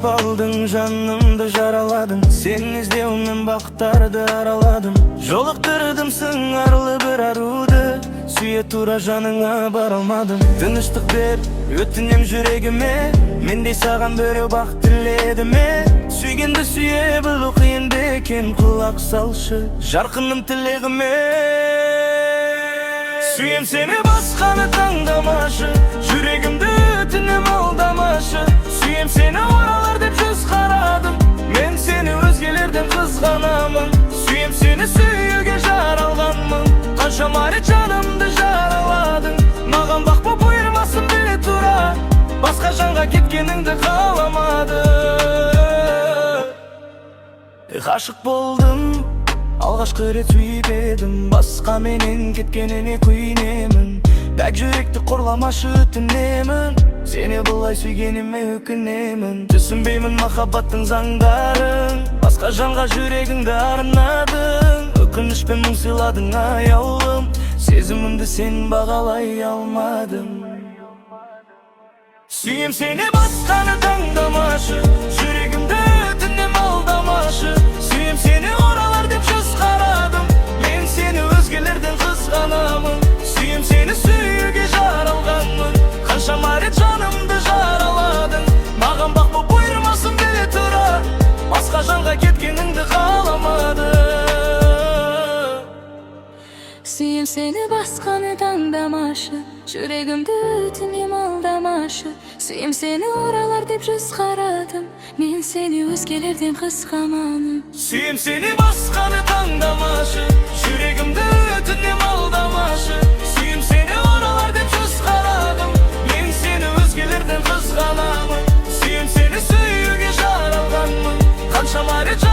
aldın, canımda jaraladın. Seni izleyimden baktарды araladım. Жолықтырдым сыңарлы bir aruды. Süye tura janыңа bara almadım. Тыныштық бер, өтінем жүрегіме. Мендей саған біреу бақ тіледі ме? Сүйгенді сүйе білу қиын бекен, құлақ салшы жарқыным тілегіме. Сүйем сені, басқаны таңдамашы, жүрегімді өтінем алдамашы. Сүйем сені, оралар деп жүз қарадым, мен сені өзгелерден қызғанамын. Сүйем сені, сүйуге жаралғанмын, қаншама рет жанымды жараладың. Маған бақ боп бұйырмасын біле тұра, басқа жанға кеткеніңді қаламады. Ғашық болдым, алғашқы рет сүйіп едім, басқа менен кеткеніне күйінемін. Бәк жүректі қорламашы өтінемін, сені бұлай сүйгеніме өкінемін. Түсінбеймін махаббаттың заңдарын, басқа жанға жүрегіңді арнадың. Өкінішпен мұң сыйладың аяулым, сезімімді сен бағалай алмадың. Сүйем сені, басқаны таңдамашы, жүрегімді өтінем алдамашы. Сүйем сені, оралар деп жүз қарадым, мен сені өзгелерден қызғанамын. Сүйем сені, сүйуге жаралғанмын, қаншама рет жанымды жараладың. Маған бақ боп бұйырмасын біле тұра, басқа жанға кеткеніңді қаламады. Сүйем сені, басқаны таңдамашы, жүрегімді өтінем алдамашы. Сүйем сені, оралар деп жүз қарадым, мен сені өзгелерден қызғанамын. Сүйем сені, басқаны таңдамашы, жүрегімді өтінем алдамашы. Сүйем сені, оралар деп жүз қарадым, мен сені өзгелерден қызғанамын. Сүйем сені, сүйуге жаралғанмын, қаншама рет